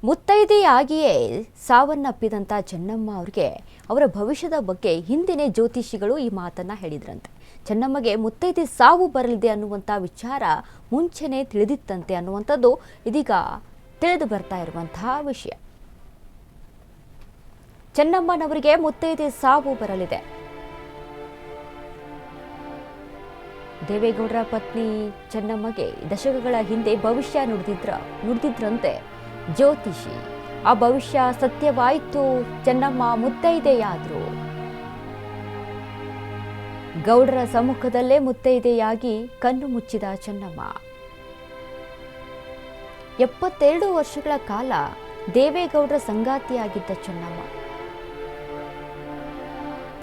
ಮುತ್ತೈದೆಯಾಗಿಯೇ ಸಾವನ್ನಪ್ಪಿದಂಥ ಚೆನ್ನಮ್ಮ ಅವರಿಗೆ ಅವರ ಭವಿಷ್ಯದ ಬಗ್ಗೆ ಹಿಂದಿನ ಜ್ಯೋತಿಷಿಗಳು ಈ ಮಾತನ್ನ ಹೇಳಿದ್ರಂತೆ. ಚೆನ್ನಮ್ಮಗೆ ಮುತ್ತೈದೆ ಸಾವು ಬರಲಿದೆ ಅನ್ನುವಂಥ ವಿಚಾರ ಮುಂಚೆನೇ ತಿಳಿದಿತ್ತಂತೆ ಅನ್ನುವಂಥದ್ದು ಇದೀಗ ತಿಳಿದು ಬರ್ತಾ ಇರುವಂತಹ ವಿಷಯ. ಚೆನ್ನಮ್ಮನವರಿಗೆ ಮುತ್ತೈದೆ ಸಾವು ಬರಲಿದೆ. ದೇವೇಗೌಡರ ಪತ್ನಿ ಚೆನ್ನಮ್ಮಗೆ ದಶಕಗಳ ಹಿಂದೆ ಭವಿಷ್ಯ ನುಡಿದಿದ್ರಂತೆ ಜ್ಯೋತಿಷಿ. ಆ ಭವಿಷ್ಯ ಸತ್ಯವಾಯಿತು. ಚೆನ್ನಮ್ಮ ಮುತ್ತೈದೆಯಾದ್ರು. ಗೌಡರ ಸಮ್ಮುಖದಲ್ಲೇ ಮುತ್ತೈದೆಯಾಗಿ ಕಣ್ಣು ಮುಚ್ಚಿದ ಚೆನ್ನಮ್ಮ. 72 ವರ್ಷಗಳ ಕಾಲ ದೇವೇಗೌಡರ ಸಂಗಾತಿಯಾಗಿದ್ದ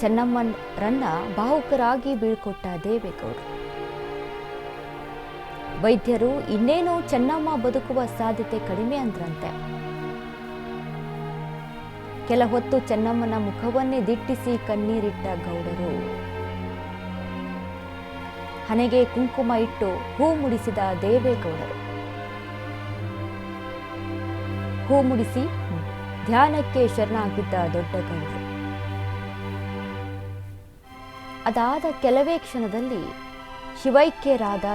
ಚೆನ್ನಮ್ಮರನ್ನ ಭಾವುಕರಾಗಿ ಬೀಳ್ಕೊಟ್ಟ ದೇವೇಗೌಡರು. ವೈದ್ಯರು ಇನ್ನೇನು ಚೆನ್ನಮ್ಮ ಬದುಕುವ ಸಾಧ್ಯತೆ ಕಡಿಮೆ ಅಂದ್ರಂತೆ. ಕೆಲ ಹೊತ್ತು ಚೆನ್ನಮ್ಮನ ಮುಖವನ್ನೇ ದಿಟ್ಟಿಸಿ ಕಣ್ಣೀರಿಟ್ಟ ಗೌಡರು. ಹಣೆಗೆ ಕುಂಕುಮ ಇಟ್ಟು ಹೂ ಮುಡಿಸಿದ ದೇವೇಗೌಡರು. ಹೂ ಮುಡಿಸಿ ಧ್ಯಾನಕ್ಕೆ ಶರಣಾಗಿದ್ದ ದೊಡ್ಡ ಗೌಡರು. ಅದಾದ ಕೆಲವೇ ಕ್ಷಣದಲ್ಲಿ ಶಿವೈಕ್ಯರಾದ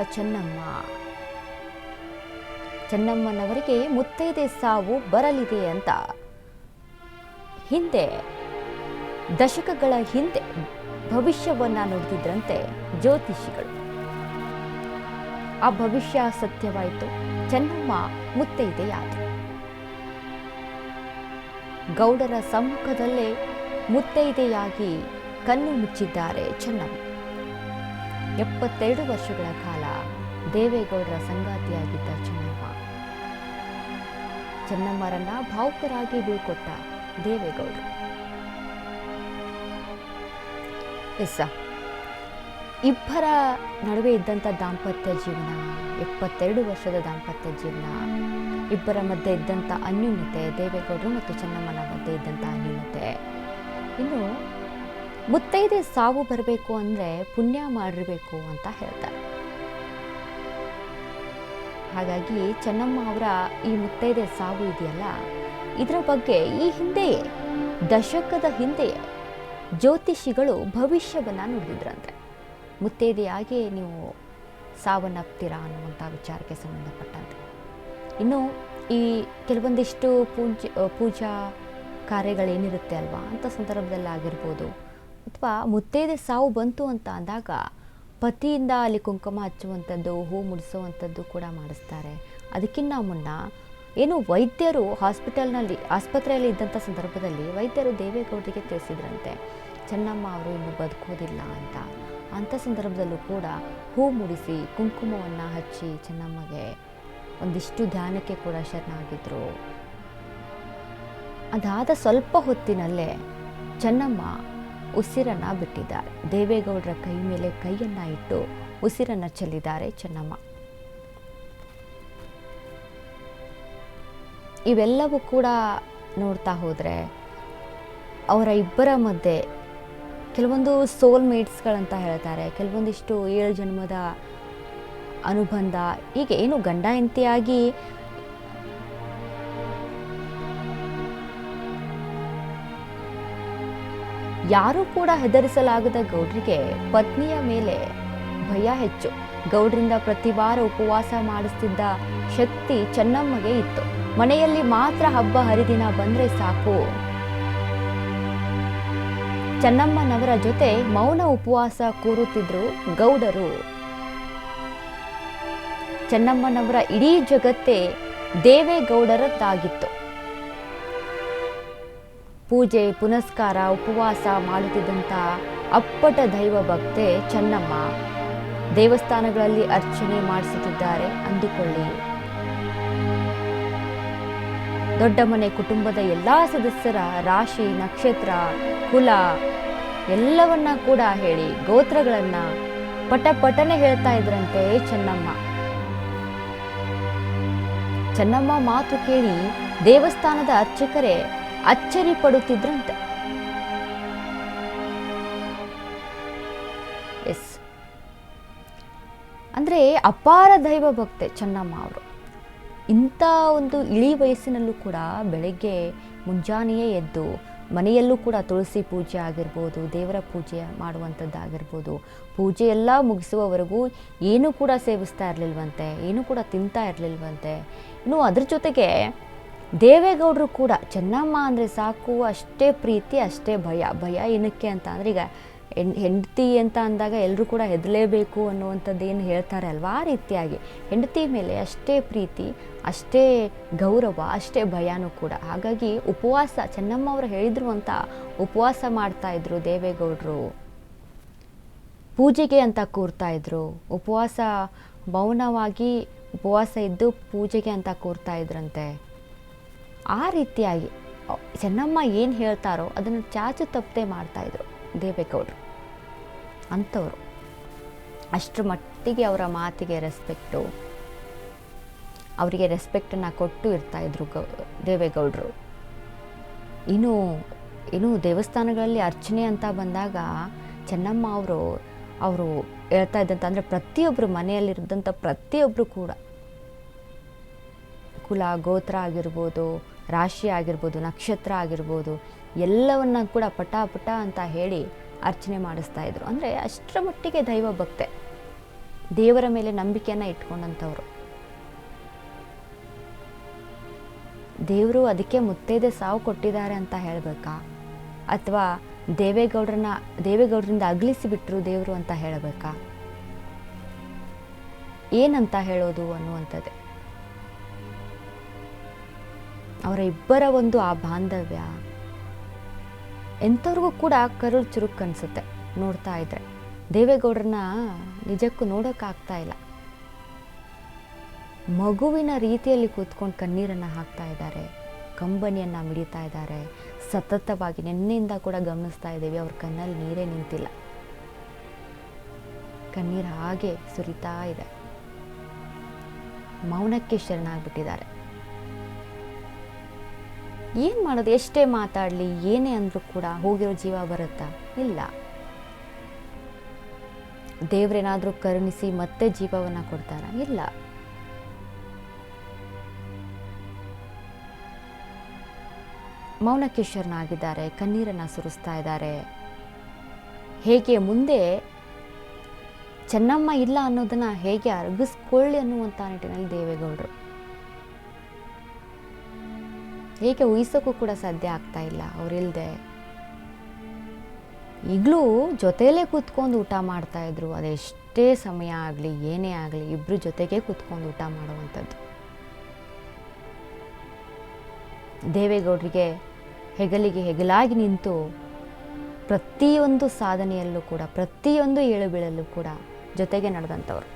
ಚೆನ್ನಮ್ಮನವರಿಗೆ ಮುತ್ತೈದೆ ಸಾವು ಬರಲಿದೆ ಅಂತ ದಶಕಗಳ ಹಿಂದೆ ಭವಿಷ್ಯವನ್ನ ನುಡಿದಿದ್ರಂತೆ ಜ್ಯೋತಿಷಿಗಳು. ಆ ಭವಿಷ್ಯ ಸತ್ಯವಾಯಿತು. ಚೆನ್ನಮ್ಮ ಮುತ್ತೈದೆಯಾದರು. ಗೌಡರ ಸಮ್ಮುಖದಲ್ಲೇ ಮುತ್ತೈದೆಯಾಗಿ ಕಣ್ಣು ಮುಚ್ಚಿದ್ದಾರೆ ಚೆನ್ನಮ್ಮ. 72 ವರ್ಷಗಳ ಕಾಲ ದೇವೇಗೌಡರ ಸಂಗಾತಿಯಾಗಿದ್ದ ಚೆನ್ನಮ್ಮರನ್ನ ಭಾವುಕರಾಗಿ ಬೀಳ್ಕೊಟ್ಟ ದೇವೇಗೌಡರು. ಇಬ್ಬರ ನಡುವೆ ಇದ್ದಂಥ ದಾಂಪತ್ಯ ಜೀವನ, 72 ವರ್ಷದ ದಾಂಪತ್ಯ ಜೀವನ, ಇಬ್ಬರ ಮಧ್ಯೆ ಇದ್ದಂಥ ಅನ್ಯೂನ್ಯತೆ, ದೇವೇಗೌಡರು ಮತ್ತು ಚೆನ್ನಮ್ಮನ ಮಧ್ಯೆ ಇದ್ದಂಥ ಅನ್ಯೂನ್ಯತೆ. ಇನ್ನು ಮುತ್ತೈದೆ ಸಾವು ಬರಬೇಕು ಅಂದರೆ ಪುಣ್ಯ ಮಾಡಿರಬೇಕು ಅಂತ ಹೇಳ್ತಾರೆ. ಹಾಗಾಗಿ ಚೆನ್ನಮ್ಮ ಅವರ ಈ ಮುತ್ತೈದೆ ಸಾವು ಇದೆಯಲ್ಲ, ಇದರ ಬಗ್ಗೆ ಈ ಹಿಂದೆಯೇ ದಶಕದ ಹಿಂದೆಯೇ ಜ್ಯೋತಿಷಿಗಳು ಭವಿಷ್ಯವನ್ನ ನುಡಿದಿದ್ರಂತೆ. ಮುತ್ತೈದೆಯಾಗಿ ನೀವು ಸಾವನ್ನಪ್ತೀರಾ ಅನ್ನುವಂಥ ವಿಚಾರಕ್ಕೆ ಸಂಬಂಧಪಟ್ಟಂತೆ. ಇನ್ನು ಈ ಕೆಲವೊಂದಿಷ್ಟು ಪೂಜಾ ಕಾರ್ಯಗಳೇನಿರುತ್ತೆ ಅಲ್ವಾ, ಅಂಥ ಸಂದರ್ಭದಲ್ಲಿ ಆಗಿರ್ಬೋದು, ಅಥವಾ ಮುತ್ತೈದೆ ಸಾವು ಬಂತು ಅಂತ ಅಂದಾಗ ಪತಿಯಿಂದ ಅಲ್ಲಿ ಕುಂಕುಮ ಹಚ್ಚುವಂಥದ್ದು, ಹೂ ಮುಡಿಸುವಂಥದ್ದು ಕೂಡ ಮಾಡಿಸ್ತಾರೆ. ಅದಕ್ಕಿಂತ ಮುನ್ನ ಏನು ವೈದ್ಯರು ಆಸ್ಪತ್ರೆಯಲ್ಲಿ ಇದ್ದಂಥ ಸಂದರ್ಭದಲ್ಲಿ ವೈದ್ಯರು ದೇವೇಗೌಡರಿಗೆ ತಿಳಿಸಿದ್ರಂತೆ ಚೆನ್ನಮ್ಮ ಅವರು ಇನ್ನು ಬದುಕೋದಿಲ್ಲ ಅಂತ. ಅಂಥ ಸಂದರ್ಭದಲ್ಲೂ ಕೂಡ ಹೂ ಮುಡಿಸಿ ಕುಂಕುಮವನ್ನು ಹಚ್ಚಿ ಚೆನ್ನಮ್ಮಗೆ ಒಂದಿಷ್ಟು ಧ್ಯಾನಕ್ಕೆ ಕೂಡ ಶರಣಾಗಿದ್ರು. ಅದಾದ ಸ್ವಲ್ಪ ಹೊತ್ತಿನಲ್ಲೇ ಚೆನ್ನಮ್ಮ ಉಸಿರನ್ನ ಬಿಟ್ಟಿದ್ದಾರೆ. ದೇವೇಗೌಡರ ಕೈ ಮೇಲೆ ಕೈಯನ್ನ ಇಟ್ಟು ಉಸಿರನ್ನ ಚೆಲ್ಲಿದ್ದಾರೆ ಚೆನ್ನಮ್ಮ. ಇವೆಲ್ಲವೂ ಕೂಡ ನೋಡ್ತಾ ಹೋದ್ರೆ ಅವರ ಇಬ್ಬರ ಮಧ್ಯೆ ಕೆಲವೊಂದು ಸೋಲ್ಮೇಟ್ಸ್ಗಳಂತ ಹೇಳ್ತಾರೆ, ಕೆಲವೊಂದಿಷ್ಟು 7 ಜನ್ಮದ ಅನುಬಂಧ, ಹೀಗೆ ಏನು ಗಂಡ ಹೆಂಡತಿಯಾಗಿ ಯಾರೂ ಕೂಡ ಹೆದರಿಸಲಾಗದ ಗೌಡ್ರಿಗೆ ಪತ್ನಿಯ ಮೇಲೆ ಭಯ ಹೆಚ್ಚು. ಗೌಡ್ರಿಂದ ಪ್ರತಿ ವಾರ ಉಪವಾಸ ಮಾಡಿಸ್ತಿದ್ದ ಶಕ್ತಿ ಚೆನ್ನಮ್ಮಗೆ ಇತ್ತು. ಮನೆಯಲ್ಲಿ ಮಾತ್ರ ಹಬ್ಬ ಹರಿದಿನ ಬಂದ್ರೆ ಸಾಕು, ಚೆನ್ನಮ್ಮನವರ ಜೊತೆ ಮೌನ ಉಪವಾಸ ಕೂರುತ್ತಿದ್ರು ಗೌಡರು. ಚೆನ್ನಮ್ಮನವರ ಇಡೀ ಜಗತ್ತೇ ದೇವೇಗೌಡರದ್ದಾಗಿತ್ತು. ಪೂಜೆ ಪುನಸ್ಕಾರ ಉಪವಾಸ ಮಾಡುತ್ತಿದ್ದಂಥ ಅಪ್ಪಟ ದೈವ ಭಕ್ತೆ ಚೆನ್ನಮ್ಮ. ದೇವಸ್ಥಾನಗಳಲ್ಲಿ ಅರ್ಚನೆ ಮಾಡಿಸುತ್ತಿದ್ದಾರೆ ಅಂದುಕೊಳ್ಳಿ. ದೊಡ್ಡ ಮನೆ ಕುಟುಂಬದ ಎಲ್ಲಾ ಸದಸ್ಯರ ರಾಶಿ, ನಕ್ಷತ್ರ, ಕುಲ ಎಲ್ಲವನ್ನ ಕೂಡ ಹೇಳಿ ಗೋತ್ರಗಳನ್ನ ಪಟನೆ ಹೇಳ್ತಾ ಇದ್ರಂತೆ ಚೆನ್ನಮ್ಮ ಮಾತು ಕೇಳಿ ದೇವಸ್ಥಾನದ ಅರ್ಚಕರೇ ಅಚ್ಚರಿ ಪಡುತ್ತಿದ್ರಂತೆ. ಅಂದ್ರೆ ಅಪಾರ ದೈವ ಭಕ್ತೆ ಚೆನ್ನಮ್ಮ ಅವರು. ಇಂಥ ಒಂದು ಇಳಿ ವಯಸ್ಸಿನಲ್ಲೂ ಕೂಡ ಬೆಳಗ್ಗೆ ಮುಂಜಾನೆಯೇ ಎದ್ದು ಮನೆಯಲ್ಲೂ ಕೂಡ ತುಳಸಿ ಪೂಜೆ ಆಗಿರ್ಬೋದು, ದೇವರ ಪೂಜೆ ಮಾಡುವಂಥದ್ದಾಗಿರ್ಬೋದು, ಪೂಜೆ ಎಲ್ಲ ಮುಗಿಸುವವರೆಗೂ ಏನೂ ಕೂಡ ಸೇವಿಸ್ತಾ ಇರಲಿಲ್ವಂತೆ, ಏನೂ ಕೂಡ ತಿಂತಾ ಇರಲಿಲ್ವಂತೆ. ಇನ್ನು ಅದ್ರ ಜೊತೆಗೆ ದೇವೇಗೌಡರು ಕೂಡ ಚೆನ್ನಮ್ಮ ಅಂದರೆ ಸಾಕು ಅಷ್ಟೇ ಪ್ರೀತಿ, ಅಷ್ಟೇ ಭಯ. ಭಯ ಏನಕ್ಕೆ ಅಂತ ಅಂದರೆ, ಈಗ ಹೆಂಡತಿ ಅಂತ ಅಂದಾಗ ಎಲ್ಲರೂ ಕೂಡ ಹೆದರಲೇಬೇಕು ಅನ್ನುವಂಥದ್ದು ಏನು ಹೇಳ್ತಾರೆ ಅಲ್ವಾ, ಆ ರೀತಿಯಾಗಿ ಹೆಂಡತಿ ಮೇಲೆ ಅಷ್ಟೇ ಪ್ರೀತಿ, ಅಷ್ಟೇ ಗೌರವ, ಅಷ್ಟೇ ಭಯನೂ ಕೂಡ. ಹಾಗಾಗಿ ಉಪವಾಸ, ಚೆನ್ನಮ್ಮ ಅವರು ಹೇಳಿದ್ರು ಅಂತ ಉಪವಾಸ ಮಾಡ್ತಾಯಿದ್ರು ದೇವೇಗೌಡರು, ಪೂಜೆಗೆ ಅಂತ ಕೂರ್ತಾಯಿದ್ರು. ಉಪವಾಸ ಮೌನವಾಗಿ ಉಪವಾಸ ಇದ್ದು ಪೂಜೆಗೆ ಅಂತ ಕೂರ್ತಾ ಇದ್ರಂತೆ. ಆ ರೀತಿಯಾಗಿ ಚೆನ್ನಮ್ಮ ಏನು ಹೇಳ್ತಾರೋ ಅದನ್ನು ಚಾಚು ತಪ್ಪದೆ ಮಾಡ್ತಾಯಿದ್ರು ದೇವೇಗೌಡರು. ಅಂಥವ್ರು ಅಷ್ಟರ ಮಟ್ಟಿಗೆ ಅವರ ಮಾತಿಗೆ ರೆಸ್ಪೆಕ್ಟು, ಅವರಿಗೆ ರೆಸ್ಪೆಕ್ಟನ್ನು ಕೊಟ್ಟು ಇರ್ತಾಯಿದ್ರು ದೇವೇಗೌಡರು. ಇನ್ನು ದೇವಸ್ಥಾನಗಳಲ್ಲಿ ಅರ್ಚನೆ ಅಂತ ಬಂದಾಗ ಚೆನ್ನಮ್ಮ ಅವರು ಹೇಳ್ತಾ ಇದ್ದಂಥ ಅಂದರೆ ಪ್ರತಿಯೊಬ್ಬರು ಮನೆಯಲ್ಲಿರೋದಂಥ ಪ್ರತಿಯೊಬ್ಬರು ಕೂಡ ಕುಲ ಗೋತ್ರ ಆಗಿರ್ಬೋದು, ರಾಶಿ ಆಗಿರ್ಬೋದು, ನಕ್ಷತ್ರ ಆಗಿರ್ಬೋದು, ಎಲ್ಲವನ್ನ ಕೂಡ ಪಟ ಪಟ ಅಂತ ಹೇಳಿ ಅರ್ಚನೆ ಮಾಡಿಸ್ತಾ ಇದ್ರು. ಅಂದರೆ ಅಷ್ಟರ ಮಟ್ಟಿಗೆ ದೈವ ಭಕ್ತೆ, ದೇವರ ಮೇಲೆ ನಂಬಿಕೆಯನ್ನು ಇಟ್ಕೊಂಡಂಥವ್ರು. ದೇವರು ಅದಕ್ಕೆ ಮುತ್ತೈದೆ ಸಾವು ಕೊಟ್ಟಿದ್ದಾರೆ ಅಂತ ಹೇಳಬೇಕಾ, ಅಥವಾ ದೇವೇಗೌಡರಿಂದ ಅಗಲಿಸಿಬಿಟ್ರು ದೇವರು ಅಂತ ಹೇಳಬೇಕಾ, ಏನಂತ ಹೇಳೋದು ಅನ್ನುವಂಥದ್ದೇ. ಅವರ ಇಬ್ಬರ ಒಂದು ಆ ಬಾಂಧವ್ಯ ಎಂಥವ್ರಿಗೂ ಕೂಡ ಕರುಳು ಚುರುಕು ಅನಿಸುತ್ತೆ ನೋಡ್ತಾ ಇದ್ರೆ. ದೇವೇಗೌಡರನ್ನ ನಿಜಕ್ಕೂ ನೋಡೋಕ್ಕಾಗ್ತಾ ಇಲ್ಲ. ಮಗುವಿನ ರೀತಿಯಲ್ಲಿ ಕೂತ್ಕೊಂಡು ಕಣ್ಣೀರನ್ನು ಹಾಕ್ತಾ ಇದ್ದಾರೆ, ಕಂಬನಿಯನ್ನು ಮಿಡಿತಾ ಇದ್ದಾರೆ. ಸತತವಾಗಿ ನಿನ್ನೆಯಿಂದ ಕೂಡ ಗಮನಿಸ್ತಾ ಇದ್ದೀವಿ, ಅವ್ರ ಕಣ್ಣಲ್ಲಿ ನೀರೇ ನಿಂತಿಲ್ಲ, ಕಣ್ಣೀರು ಹಾಗೆ ಸುರಿತಾ ಇದೆ. ಮೌನಕ್ಕೆ ಶರಣಾಗ್ಬಿಟ್ಟಿದ್ದಾರೆ. ಏನು ಮಾಡೋದು, ಎಷ್ಟೇ ಮಾತಾಡಲಿ, ಏನೇ ಅಂದರೂ ಕೂಡ ಹೋಗಿರೋ ಜೀವ ಬರುತ್ತಾ? ಇಲ್ಲ. ದೇವ್ರೇನಾದರೂ ಕರುಣಿಸಿ ಮತ್ತೆ ಜೀವವನ್ನು ಕೊಡ್ತಾರ? ಇಲ್ಲ. ಮೌನಕ್ಕೆ ಶರಣಾಗಿದ್ದಾರೆ, ಕಣ್ಣೀರನ್ನು ಸುರಿಸ್ತಾ ಇದ್ದಾರೆ. ಹೇಗೆ ಮುಂದೆ ಚೆನ್ನಮ್ಮ ಇಲ್ಲ ಅನ್ನೋದನ್ನು ಹೇಗೆ ಅರಗಿಸ್ಕೊಳ್ಳಿ ಅನ್ನುವಂಥ ನಿಟ್ಟಿನಲ್ಲಿ ದೇವೇಗೌಡರು. ಹೇಗೆ ಊಹಿಸೋಕ್ಕೂ ಕೂಡ ಸಾಧ್ಯ ಆಗ್ತಾ ಇಲ್ಲ ಅವರಿಲ್ಲದೆ. ಈಗಲೂ ಜೊತೆಯಲ್ಲೇ ಕೂತ್ಕೊಂಡು ಊಟ ಮಾಡ್ತಾ ಇದ್ರು. ಅದೆಷ್ಟೇ ಸಮಯ ಆಗಲಿ, ಏನೇ ಆಗಲಿ, ಇಬ್ಬರು ಜೊತೆಗೆ ಕೂತ್ಕೊಂಡು ಊಟ ಮಾಡುವಂಥದ್ದು. ದೇವೇಗೌಡರಿಗೆ ಹೆಗಲಿಗೆ ಹೆಗಲಾಗಿ ನಿಂತು ಪ್ರತಿಯೊಂದು ಸಾಧನೆಯಲ್ಲೂ ಕೂಡ, ಪ್ರತಿಯೊಂದು ಏಳುಬೀಳಲ್ಲೂ ಕೂಡ ಜೊತೆಗೆ ನಡೆದಂಥವ್ರು.